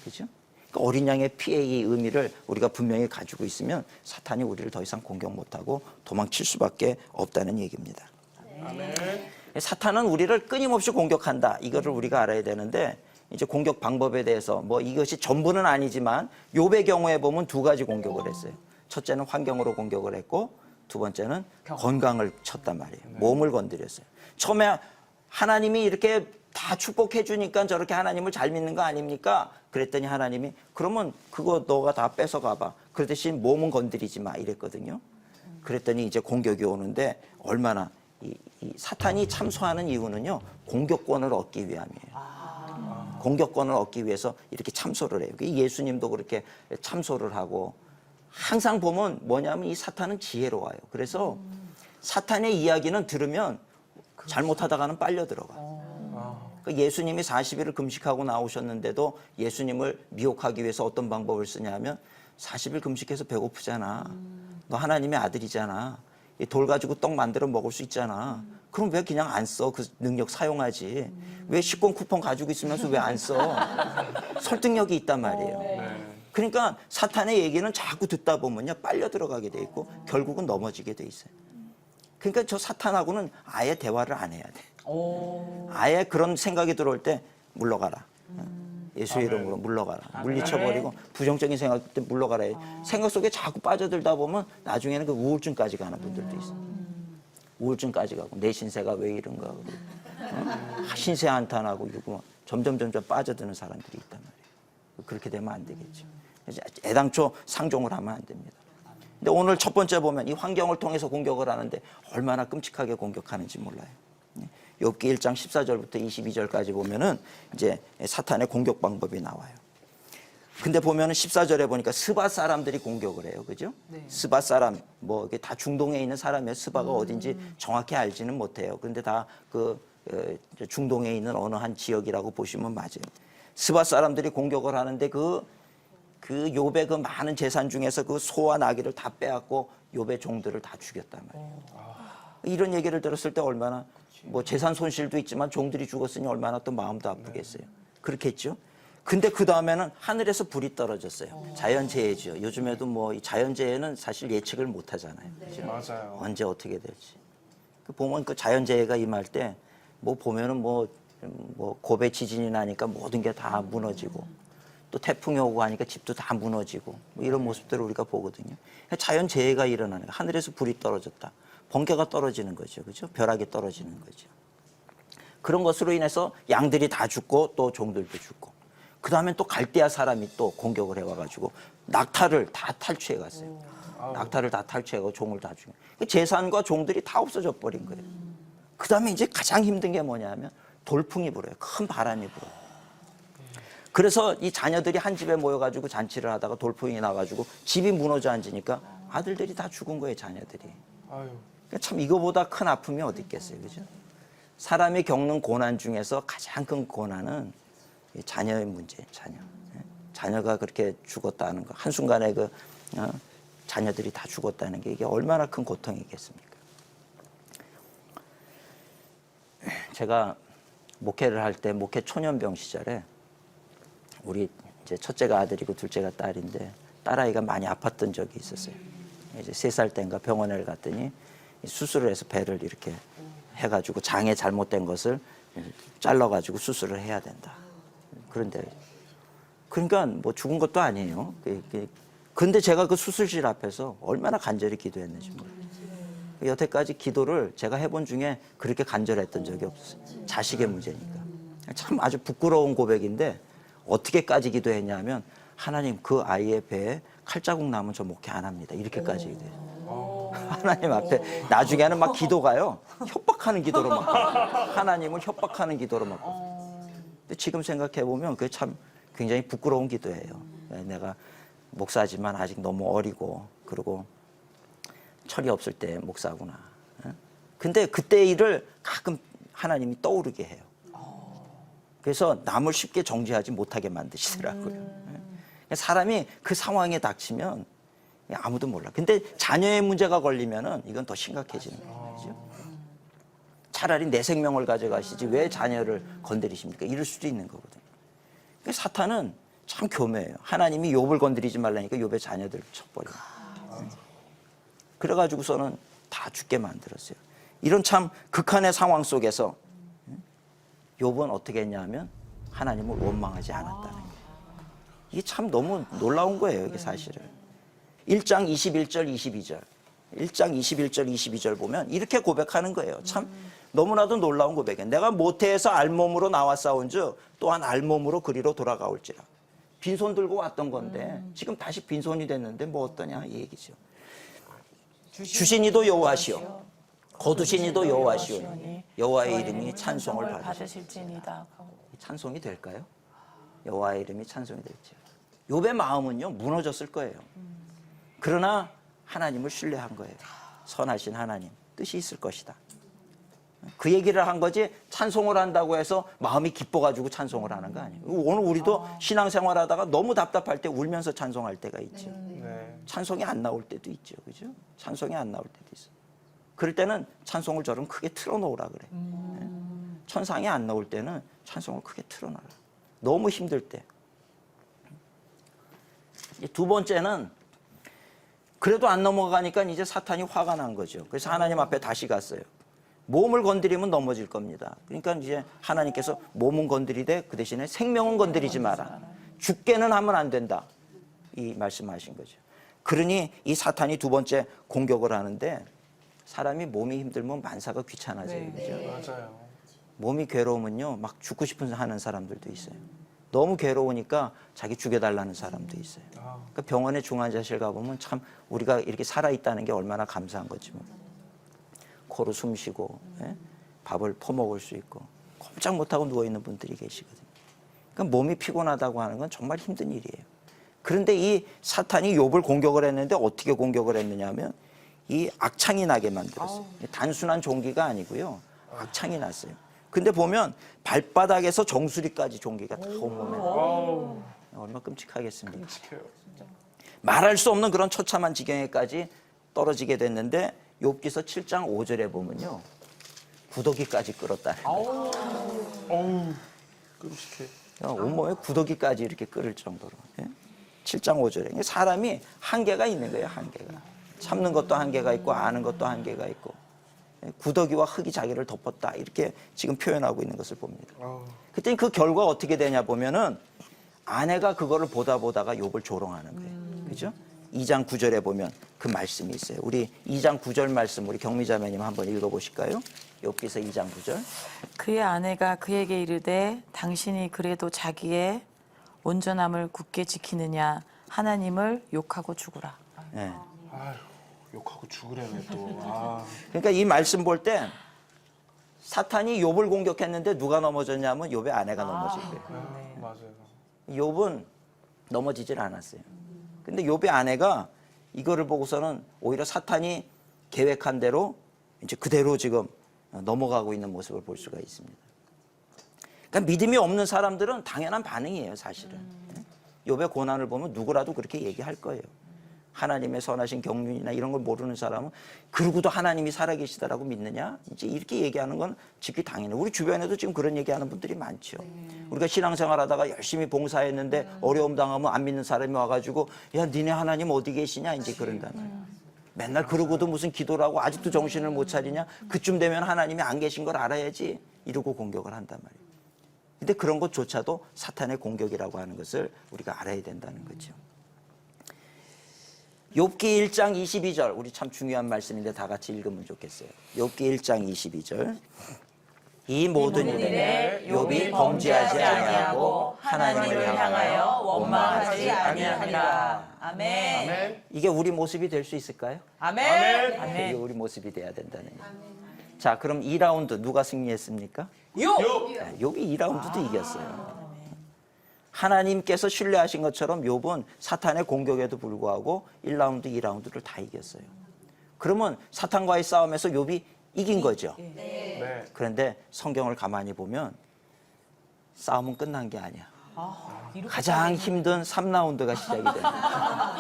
그죠? 그러니까 어린 양의 피의 이 의미를 우리가 분명히 가지고 있으면 사탄이 우리를 더 이상 공격 못하고 도망칠 수밖에 없다는 얘기입니다. 아멘. 사탄은 우리를 끊임없이 공격한다. 이거를 우리가 알아야 되는데 이제 공격 방법에 대해서 뭐 이것이 전부는 아니지만 욥의 경우에 보면 두 가지 공격을 했어요. 첫째는 환경으로 공격을 했고 두 번째는 건강을 쳤단 말이에요. 몸을 건드렸어요. 처음에 하나님이 이렇게 다 축복해 주니까 저렇게 하나님을 잘 믿는 거 아닙니까? 그랬더니 하나님이 그러면 그거 너가 다 뺏어가 봐. 그 대신 몸은 건드리지 마 이랬거든요. 그랬더니 이제 공격이 오는데 얼마나 이 사탄이 참소하는 이유는요. 공격권을 얻기 위함이에요. 공격권을 얻기 위해서 이렇게 참소를 해요. 예수님도 그렇게 참소를 하고 항상 보면 뭐냐면 이 사탄은 지혜로워요. 그래서 사탄의 이야기는 들으면 잘못하다가는 빨려 들어가요. 예수님이 40일을 금식하고 나오셨는데도 예수님을 미혹하기 위해서 어떤 방법을 쓰냐면 40일 금식해서 배고프잖아. 너 하나님의 아들이잖아. 이 돌 가지고 떡 만들어 먹을 수 있잖아. 그럼 왜 그냥 안 써? 그 능력 사용하지. 왜 식권 쿠폰 가지고 있으면서 왜 안 써? 설득력이 있단 말이에요. 그러니까 사탄의 얘기는 자꾸 듣다 보면요 빨려 들어가게 돼 있고 결국은 넘어지게 돼 있어요. 그러니까 저 사탄하고는 아예 대화를 안 해야 돼. 아예 그런 생각이 들어올 때 물러가라. 예수의 이름으로 물러가라. 물리쳐버리고 부정적인 생각 때 물러가라. 생각 속에 자꾸 빠져들다 보면 나중에는 그 우울증까지 가는 분들도 있어요. 우울증까지 가고 내 신세가 왜 이런가 그러고 신세 한탄하고 이러고 점점 빠져드는 사람들이 있단 말이에요. 그렇게 되면 안 되겠죠. 애당초 상종을 하면 안 됩니다. 근데 오늘 첫 번째 보면 이 환경을 통해서 공격을 하는데 얼마나 끔찍하게 공격하는지 몰라요. 욥기 1장 14절부터 22절까지 보면은 이제 사탄의 공격 방법이 나와요. 근데 보면은 14절에 보니까 스바 사람들이 공격을 해요. 그죠? 스바 사람, 뭐, 이게 다 중동에 있는 사람이에요. 스바가 어딘지 정확히 알지는 못해요. 근데 다 중동에 있는 어느 한 지역이라고 보시면 맞아요. 스바 사람들이 공격을 하는데 그 욥의 그 많은 재산 중에서 그 소와 나귀를 다 빼앗고 욥의 종들을 다 죽였단 말이에요. 이런 얘기를 들었을 때 얼마나 뭐 재산 손실도 있지만 종들이 죽었으니 얼마나 또 마음도 아프겠어요. 그렇겠죠? 근데 그 다음에는 하늘에서 불이 떨어졌어요. 자연재해죠. 요즘에도 뭐 이 자연재해는 사실 예측을 못 하잖아요. 그죠? 맞아요. 언제 어떻게 될지. 보면 그 자연재해가 임할 때 뭐 보면은 뭐 고베 지진이 나니까 모든 게 다 무너지고 또 태풍이 오고 하니까 집도 다 무너지고 뭐 이런 모습들을 우리가 보거든요. 자연재해가 일어나는 거예요. 하늘에서 불이 떨어졌다. 번개가 떨어지는 거죠. 그죠? 벼락이 떨어지는 거죠. 그런 것으로 인해서 양들이 다 죽고 또 종들도 죽고 그 다음에 또 갈대아 사람이 또 공격을 해와가지고 낙타를 다 탈취해 갔어요. 낙타를 다 탈취하고 종을 다 죽여. 재산과 종들이 다 없어져 버린 거예요. 그 다음에 이제 가장 힘든 게 뭐냐면 돌풍이 불어요. 큰 바람이 불어요. 그래서 이 자녀들이 한 집에 모여가지고 잔치를 하다가 돌풍이 나가지고 집이 무너져 앉으니까 아들들이 다 죽은 거예요, 자녀들이. 아유. 참 이거보다 큰 아픔이 어디 있겠어요, 그죠? 사람이 겪는 고난 중에서 가장 큰 고난은 자녀의 문제, 자녀. 자녀가 그렇게 죽었다는 거, 한순간에 자녀들이 다 죽었다는 게 이게 얼마나 큰 고통이겠습니까? 제가 목회를 할 때 목회 초년병 시절에 우리 이제 첫째가 아들이고 둘째가 딸인데 딸아이가 많이 아팠던 적이 있었어요. 이제 3살 때인가 병원에 갔더니 수술을 해서 배를 이렇게 해가지고 장에 잘못된 것을 잘라가지고 수술을 해야 된다. 그런데 그러니까 뭐 죽은 것도 아니에요. 근데 제가 그 수술실 앞에서 얼마나 간절히 기도했는지 몰라요. 여태까지 기도를 제가 해본 중에 그렇게 간절했던 적이 없었어요. 자식의 문제니까. 참 아주 부끄러운 고백인데 어떻게까지 기도했냐면 하나님 그 아이의 배에 칼자국 나면 저 목회 안 합니다. 이렇게까지 기도해요. 하나님 앞에 나중에는 막 기도가요. 협박하는 기도로 막 하나님을 협박하는 기도로 막. 근데 지금 생각해 보면 그게 참 굉장히 부끄러운 기도예요. 내가 목사지만 아직 너무 어리고 그리고 철이 없을 때 목사구나. 근데 그때 일을 가끔 하나님이 떠오르게 해요. 그래서 남을 쉽게 정죄하지 못하게 만드시더라고요. 사람이 그 상황에 닥치면 아무도 몰라. 근데 자녀의 문제가 걸리면은 이건 더 심각해지는 거죠. 차라리 내 생명을 가져가시지 왜 자녀를 건드리십니까? 이럴 수도 있는 거거든요. 그러니까 사탄은 참 교묘해요. 하나님이 욥을 건드리지 말라니까 욥의 자녀들을 쳐버려요. 그래가지고서는 다 죽게 만들었어요. 이런 참 극한의 상황 속에서 욥은 어떻게 했냐면 하나님을 원망하지 않았다는 거예요. 이게 참 너무 놀라운 거예요. 이게 사실은. 1장 21절 22절 1장 21절 22절 보면 이렇게 고백하는 거예요. 참 너무나도 놀라운 고백이에요. 내가 모태에서 알몸으로 나와 싸운즉 또한 알몸으로 그리로 돌아가올지라. 빈손 들고 왔던 건데 지금 다시 빈손이 됐는데 뭐 어떠냐 이 얘기죠. 주신 이도 여호와시오 거두신 이도 여호와시오니 여호와의 이름이 찬송을 받으실지니이다. 찬송이 될까요? 여호와의 이름이 찬송이 될지. 욥의 마음은요 무너졌을 거예요. 그러나 하나님을 신뢰한 거예요. 선하신 하나님 뜻이 있을 것이다. 그 얘기를 한 거지 찬송을 한다고 해서 마음이 기뻐가지고 찬송을 하는 거 아니에요. 오늘 우리도 신앙생활하다가 너무 답답할 때 울면서 찬송할 때가 있죠. 네. 찬송이 안 나올 때도 있죠. 그죠? 찬송이 안 나올 때도 있어요. 그럴 때는 찬송을 저런 크게 틀어놓으라 그래. 천상이 안 나올 때는 찬송을 크게 틀어놔라. 너무 힘들 때. 두 번째는 그래도 안 넘어가니까 이제 사탄이 화가 난 거죠. 그래서 하나님 앞에 다시 갔어요. 몸을 건드리면 넘어질 겁니다. 그러니까 이제 하나님께서 몸은 건드리되 그 대신에 생명은 건드리지 마라. 죽게는 하면 안 된다. 이 말씀하신 거죠. 그러니 이 사탄이 두 번째 공격을 하는데 사람이 몸이 힘들면 만사가 귀찮아져요. 그죠? 맞아요. 몸이 괴로우면요 막 죽고 싶은 하는 사람들도 있어요. 너무 괴로우니까 자기 죽여달라는 사람도 있어요. 그러니까 병원에 중환자실 가보면 참 우리가 이렇게 살아있다는 게 얼마나 감사한 거지 뭐. 코로 숨 쉬고 밥을 퍼먹을 수 있고 꼼짝 못하고 누워있는 분들이 계시거든요. 그러니까 몸이 피곤하다고 하는 건 정말 힘든 일이에요. 그런데 이 사탄이 욥을 공격을 했는데 어떻게 공격을 했느냐면 이 악창이 나게 만들었어요. 단순한 종기가 아니고요. 악창이 났어요. 근데 보면 발바닥에서 정수리까지 종기가 다 온몸에 얼마나 끔찍하겠습니까? 끔찍해요. 말할 수 없는 그런 처참한 지경에까지 떨어지게 됐는데 욥기서 7장 5절에 보면요. 구더기까지 끓었다는 거예요. 어우, 끔찍해. 온몸에 구더기까지 이렇게 끓을 정도로. 7장 5절에. 사람이 한계가 있는 거예요. 한계가. 참는 것도 한계가 있고 아는 것도 한계가 있고 구더기와 흙이 자기를 덮었다. 이렇게 지금 표현하고 있는 것을 봅니다. 그때 그 결과 어떻게 되냐 보면은 아내가 그거를 보다가 욥을 조롱하는 거예요. 그죠? 2장 9절에 보면 그 말씀이 있어요. 우리 2장 9절 말씀 우리 경미자매님 한번 읽어보실까요? 욥기서 2장 9절. 그의 아내가 그에게 이르되 당신이 그래도 자기의 온전함을 굳게 지키느냐 하나님을 욕하고 죽으라. 네. 아휴, 욕하고 죽으려네 또. 아. 그러니까 이 말씀 볼 때 사탄이 욥을 공격했는데 누가 넘어졌냐면 욥의 아내가 넘어진 거예요. 맞아요. 욥은 넘어지질 않았어요. 근데 욥의 아내가 이거를 보고서는 오히려 사탄이 계획한 대로 이제 그대로 지금 넘어가고 있는 모습을 볼 수가 있습니다. 그러니까 믿음이 없는 사람들은 당연한 반응이에요, 사실은. 욥의 고난을 보면 누구라도 그렇게 얘기할 거예요. 하나님의 선하신 경륜이나 이런 걸 모르는 사람은 그러고도 하나님이 살아계시다라고 믿느냐? 이제 이렇게 얘기하는 건 지극히 당연해요. 우리 주변에도 지금 그런 얘기하는 분들이 많죠. 우리가 신앙생활하다가 열심히 봉사했는데 어려움 당하면 안 믿는 사람이 와가지고 야 니네 하나님 어디 계시냐? 이제 그런단 말이에요. 맨날 그러고도 무슨 기도를 하고 아직도 정신을 못 차리냐? 그쯤 되면 하나님이 안 계신 걸 알아야지. 이러고 공격을 한단 말이에요. 근데 그런 것조차도 사탄의 공격이라고 하는 것을 우리가 알아야 된다는 거죠. 욥기 1장 22절 우리 참 중요한 말씀인데 다 같이 읽으면 좋겠어요. 욥기 1장 22절 이 모든 일에 욥이 범죄하지 아니하고 하나님을 향하여 원망하지 아니하니라. 아멘. 아멘. 이게 우리 모습이 될 수 있을까요? 아멘. 이게 우리 모습이 돼야 된다는 얘기예요. 자, 그럼 2라운드 누가 승리했습니까? 욥. 욥이 2라운드도 이겼어요. 하나님께서 신뢰하신 것처럼 욥은 사탄의 공격에도 불구하고 1라운드, 2라운드를 다 이겼어요. 그러면 사탄과의 싸움에서 욥이 이긴 거죠. 네. 그런데 성경을 가만히 보면 싸움은 끝난 게 아니야. 가장 힘든 3라운드가 시작이 됩니다.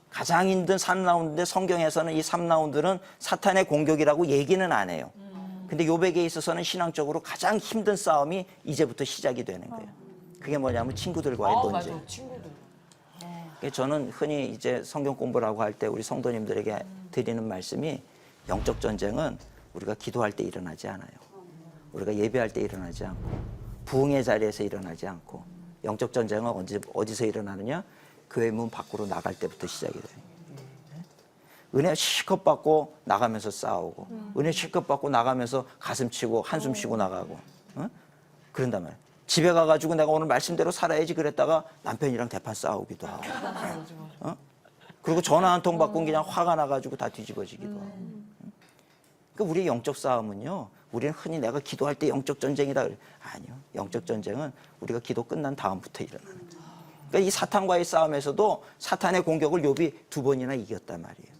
가장 힘든 3라운드인데 성경에서는 이 3라운드는 사탄의 공격이라고 얘기는 안 해요. 근데 욥에게 있어서는 신앙적으로 가장 힘든 싸움이 이제부터 시작이 되는 거예요. 그게 뭐냐면 친구들과의 논쟁. 맞아. 친구들. 저는 흔히 이제 성경 공부라고 할 때 우리 성도님들에게 드리는 말씀이 영적 전쟁은 우리가 기도할 때 일어나지 않아요. 우리가 예배할 때 일어나지 않고 부흥의 자리에서 일어나지 않고 영적 전쟁은 어디서 일어나느냐? 교회 문 밖으로 나갈 때부터 시작이 돼요. 은혜 실컷 받고 나가면서 싸우고 은혜 실컷 받고 나가면서 가슴 치고 한숨 쉬고 나가고 그런단 말이에요. 집에 가가지고 내가 오늘 말씀대로 살아야지 그랬다가 남편이랑 대판 싸우기도 하고 그리고 전화 한 통 받고 그냥 화가 나가지고 다 뒤집어지기도 하고 그러니까 우리의 영적 싸움은요 우리는 흔히 내가 기도할 때 영적 전쟁이다 아니요. 영적 전쟁은 우리가 기도 끝난 다음부터 일어나는 거예요. 그러니까 이 사탄과의 싸움에서도 사탄의 공격을 욥이 2번이나 이겼단 말이에요.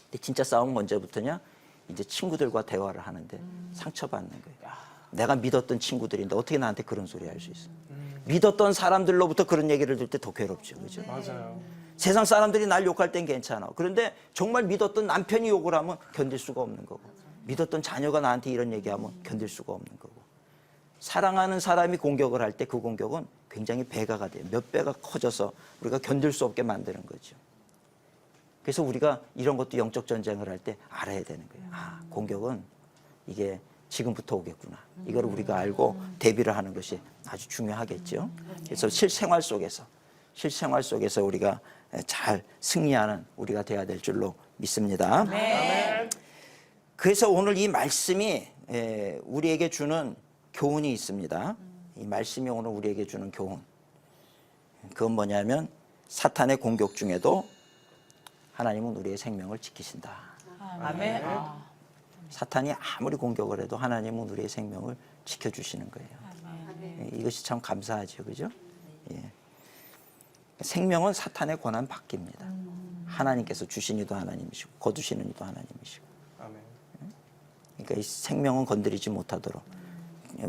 근데 진짜 싸움은 언제부터냐? 이제 친구들과 대화를 하는데 상처받는 거예요. 내가 믿었던 친구들인데 어떻게 나한테 그런 소리 할 수 있어? 믿었던 사람들로부터 그런 얘기를 들을 때 더 괴롭죠. 그죠? 맞아요. 세상 사람들이 날 욕할 땐 괜찮아. 그런데 정말 믿었던 남편이 욕을 하면 견딜 수가 없는 거고 믿었던 자녀가 나한테 이런 얘기하면 견딜 수가 없는 거고 사랑하는 사람이 공격을 할 때 그 공격은 굉장히 배가가 돼요. 몇 배가 커져서 우리가 견딜 수 없게 만드는 거죠. 그래서 우리가 이런 것도 영적 전쟁을 할 때 알아야 되는 거예요. 아, 공격은 이게 지금부터 오겠구나. 이걸 우리가 알고 대비를 하는 것이 아주 중요하겠죠. 그래서 실생활 속에서 우리가 잘 승리하는 우리가 돼야 될 줄로 믿습니다. 네. 그래서 오늘 이 말씀이 우리에게 주는 교훈이 있습니다. 이 말씀이 오늘 우리에게 주는 교훈. 그건 뭐냐면 사탄의 공격 중에도 하나님은 우리의 생명을 지키신다. 아멘. 사탄이 아무리 공격을 해도 하나님은 우리의 생명을 지켜주시는 거예요. 이것이 참 감사하죠. 그죠? 예. 생명은 사탄의 권한 바뀝니다. 하나님께서 주신 이도 하나님이시고 거두시는 이도 하나님이시고. 아멘. 그러니까 이 생명은 건드리지 못하도록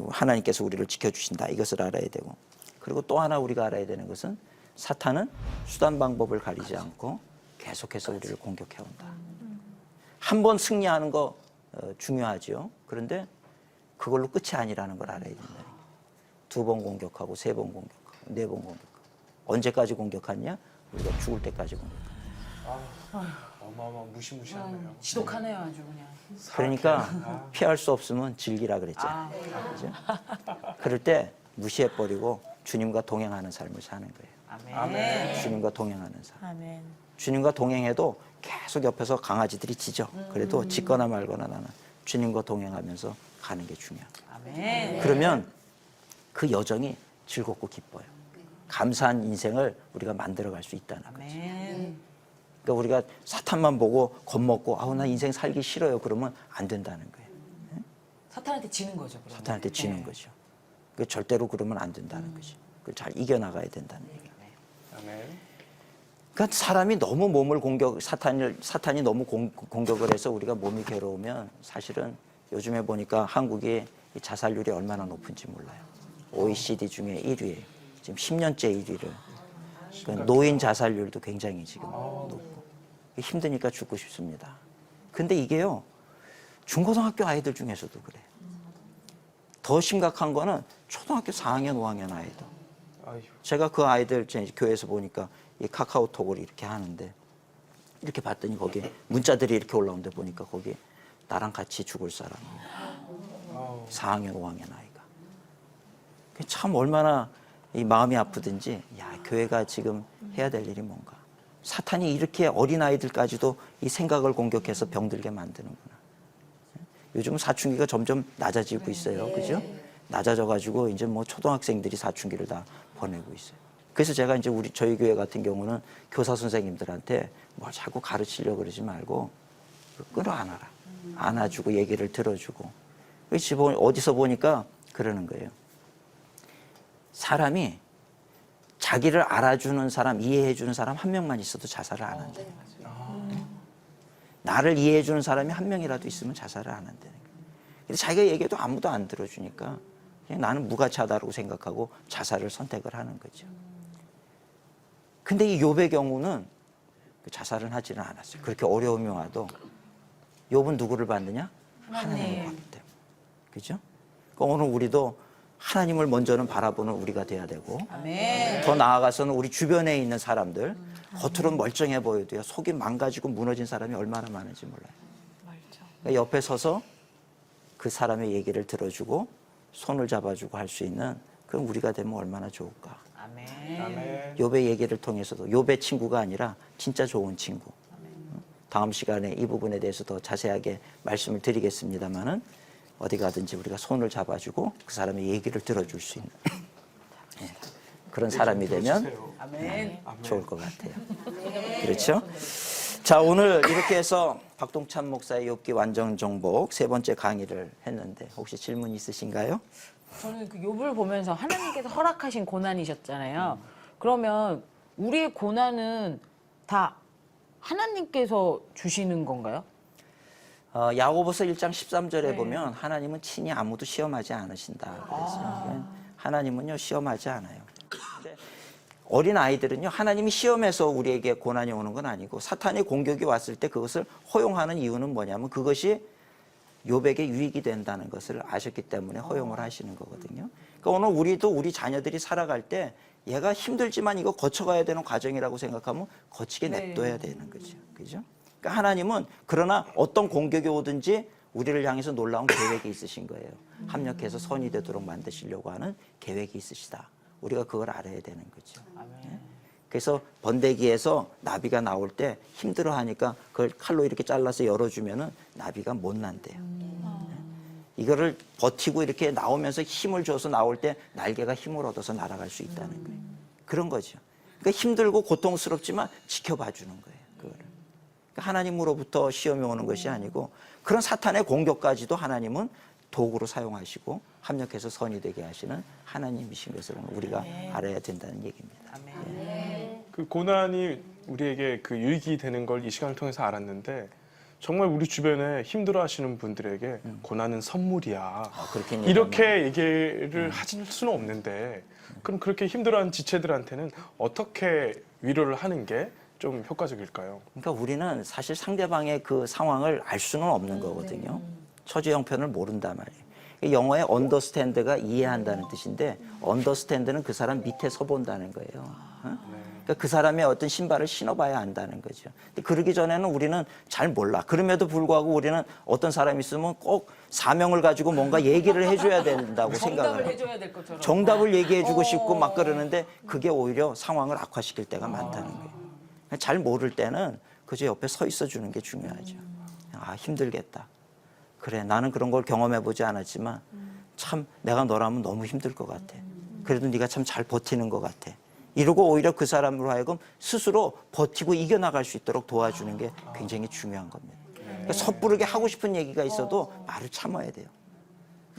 하나님께서 우리를 지켜주신다. 이것을 알아야 되고, 그리고 또 하나 우리가 알아야 되는 것은 사탄은 수단 방법을 가리지 않고 계속해서 우리를 공격해온다. 한 번 승리하는 거 중요하죠. 그런데 그걸로 끝이 아니라는 걸 알아야 된다. 2번 공격하고 3번 공격하고 4번 공격하고. 언제까지 공격하냐? 우리가 죽을 때까지 공격하냐. 어마어마 무시무시하네요. 지독하네요, 아주 그냥. 그러니까 피할 수 없으면 즐기라 그랬잖아요. 그죠? 그럴 때 무시해버리고 주님과 동행하는 삶을 사는 거예요. 아멘. 주님과 동행하는 삶. 아멘. 주님과 동행해도 계속 옆에서 강아지들이 짖어. 그래도 짖거나 말거나 나는 주님과 동행하면서 가는 게 중요합니다. 아멘. 그러면 그 여정이 즐겁고 기뻐요. 감사한 인생을 우리가 만들어갈 수 있다는 거죠. 아멘. 그러니까 우리가 사탄만 보고 겁먹고 아우 나 인생 살기 싫어요. 그러면 안 된다는 거예요. 사탄한테 지는 거죠. 그러면. 사탄한테 지는 네. 거죠. 그 절대로 그러면 안 된다는 거죠. 그걸 잘 이겨나가야 된다는 얘기예요. 아멘. 그러니까 사람이 너무 몸을 사탄이 너무 공격을 해서 우리가 몸이 괴로우면 사실은 요즘에 보니까 한국이 이 자살률이 얼마나 높은지 몰라요. OECD 중에 1위예요. 지금 10년째 1위를. 그러니까 노인 자살률도 굉장히 지금 높고 힘드니까 죽고 싶습니다. 근데 이게요 중고등학교 아이들 중에서도 그래. 더 심각한 거는 초등학교 4학년, 5학년 아이들. 아휴. 제가 그 아이들 제 교회에서 보니까 이 카카오톡을 이렇게 하는데 이렇게 봤더니 거기에 문자들이 이렇게 올라오는데 보니까 거기에 나랑 같이 죽을 사람. 4학년, 5학년 아이가. 참 얼마나 이 마음이 아프든지 야 교회가 지금 해야 될 일이 뭔가. 사탄이 이렇게 어린 아이들까지도 이 생각을 공격해서 병들게 만드는구나. 요즘 사춘기가 점점 낮아지고 있어요, 그죠? 낮아져가지고 이제 뭐 초등학생들이 사춘기를 다 보내고 있어요. 그래서 제가 이제 저희 교회 같은 경우는 교사 선생님들한테 뭘 자꾸 가르치려고 그러지 말고 끌어안아라. 안아주고 얘기를 들어주고. 어디서 보니까 그러는 거예요. 사람이 자기를 알아주는 사람, 이해해주는 사람 한 명만 있어도 자살을 안 한대요. 나를 이해해주는 사람이 한 명이라도 있으면 자살을 안 한다는 거예요. 근데 자기가 얘기해도 아무도 안 들어주니까 그냥 나는 무가치하다고 생각하고 자살을 선택을 하는 거죠. 근데 이 욥의 경우는 자살은 하지는 않았어요. 그렇게 어려움이 와도 욥은 누구를 받느냐? 하나님을 받기 때문에. 그죠? 그러니까 오늘 우리도 하나님을 먼저는 바라보는 우리가 돼야 되고 아멘. 더 나아가서는 우리 주변에 있는 사람들 겉으로는 멀쩡해 보여도요 속이 망가지고 무너진 사람이 얼마나 많은지 몰라요. 그러니까 옆에 서서 그 사람의 얘기를 들어주고 손을 잡아주고 할 수 있는 그런 우리가 되면 얼마나 좋을까. 아멘. 아멘. 욥의 얘기를 통해서도 욥의 친구가 아니라 진짜 좋은 친구. 다음 시간에 이 부분에 대해서 더 자세하게 말씀을 드리겠습니다만은 어디 가든지 우리가 손을 잡아주고 그 사람의 얘기를 들어줄 수 있는 예, 그런 사람이 되면 아멘. 좋을 것 같아요. 그렇죠? 자, 오늘 이렇게 해서 박동찬 목사의 욥기 완전 정복 3번째 강의를 했는데 혹시 질문 있으신가요? 저는 그 욥을 보면서 하나님께서 허락하신 고난이셨잖아요. 그러면 우리의 고난은 다 하나님께서 주시는 건가요? 야고보서 1장 13절에 보면 하나님은 친히 아무도 시험하지 않으신다. 그래서 하나님은요 시험하지 않아요. 근데 어린 아이들은요 하나님이 시험해서 우리에게 고난이 오는 건 아니고 사탄의 공격이 왔을 때 그것을 허용하는 이유는 뭐냐면 그것이 욥에게 유익이 된다는 것을 아셨기 때문에 허용을 하시는 거거든요. 그러니까 오늘 우리도 우리 자녀들이 살아갈 때 얘가 힘들지만 이거 거쳐가야 되는 과정이라고 생각하면 거치게 냅둬야 되는 거죠. 그죠? 그러니까 하나님은 그러나 어떤 공격이 오든지 우리를 향해서 놀라운 계획이 있으신 거예요. 합력해서 선이 되도록 만드시려고 하는 계획이 있으시다. 우리가 그걸 알아야 되는 거죠. 예? 그래서 번데기에서 나비가 나올 때 힘들어하니까 그걸 칼로 이렇게 잘라서 열어주면은 나비가 못 난대요. 이거를 버티고 이렇게 나오면서 힘을 줘서 나올 때 날개가 힘을 얻어서 날아갈 수 있다는 거예요. 그런 거죠. 그러니까 힘들고 고통스럽지만 지켜봐 주는 거예요. 그거를. 그러니까 하나님으로부터 시험이 오는 것이 아니고 그런 사탄의 공격까지도 하나님은 도구로 사용하시고 합력해서 선이 되게 하시는 하나님이신 것을 우리가 알아야 된다는 얘기입니다. 아멘. 그 고난이 우리에게 그 유익이 되는 걸 이 시간을 통해서 알았는데 정말 우리 주변에 힘들어하시는 분들에게 고난은 선물이야. 그렇게 이렇게 얘기를 하실 수는 없는데 그럼 그렇게 힘들어하는 지체들한테는 어떻게 위로를 하는 게 좀 효과적일까요? 그러니까 우리는 사실 상대방의 그 상황을 알 수는 없는 거거든요. 처지 형편을 모른단 말이에요. 영어의 understand가 이해한다는 뜻인데 understand는 그 사람 밑에 서본다는 거예요. 그러니까 그 사람의 어떤 신발을 신어봐야 안다는 거죠. 근데 그러기 전에는 우리는 잘 몰라. 그럼에도 불구하고 우리는 어떤 사람이 있으면 꼭 사명을 가지고 뭔가 얘기를 해줘야 된다고 생각을 정답을 해요. 해줘야 될 것처럼. 정답을 얘기해주고 싶고 막 그러는데 그게 오히려 상황을 악화시킬 때가 많다는 거예요. 잘 모를 때는 그저 옆에 서 있어 주는 게 중요하죠. 아, 힘들겠다. 그래, 나는 그런 걸 경험해보지 않았지만 참 내가 너라면 너무 힘들 것 같아. 그래도 네가 참 잘 버티는 것 같아. 이러고 오히려 그 사람으로 하여금 스스로 버티고 이겨나갈 수 있도록 도와주는 게 굉장히 중요한 겁니다. 그러니까 섣부르게 하고 싶은 얘기가 있어도 말을 참아야 돼요.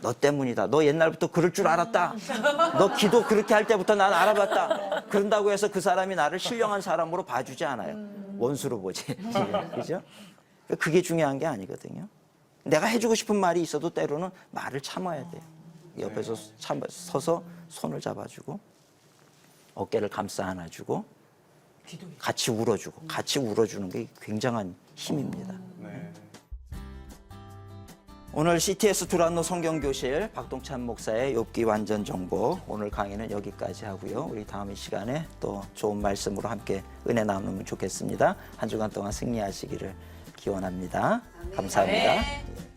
너 때문이다. 너 옛날부터 그럴 줄 알았다. 너 기도 그렇게 할 때부터 난 알아봤다. 그런다고 해서 그 사람이 나를 신령한 사람으로 봐주지 않아요. 원수로 보지. 그죠? 그게 중요한 게 아니거든요. 내가 해주고 싶은 말이 있어도 때로는 말을 참아야 돼요. 옆에서 서서 손을 잡아주고 어깨를 감싸 안아주고 같이 울어주고 같이 울어주는 게 굉장한 힘입니다. 네. 오늘 CTS 두란노 성경교실 박동찬 목사의 욥기 완전 정복 오늘 강의는 여기까지 하고요. 우리 다음 이 시간에 또 좋은 말씀으로 함께 은혜 나누면 좋겠습니다. 한 주간 동안 승리하시기를 기원합니다. 감사합니다.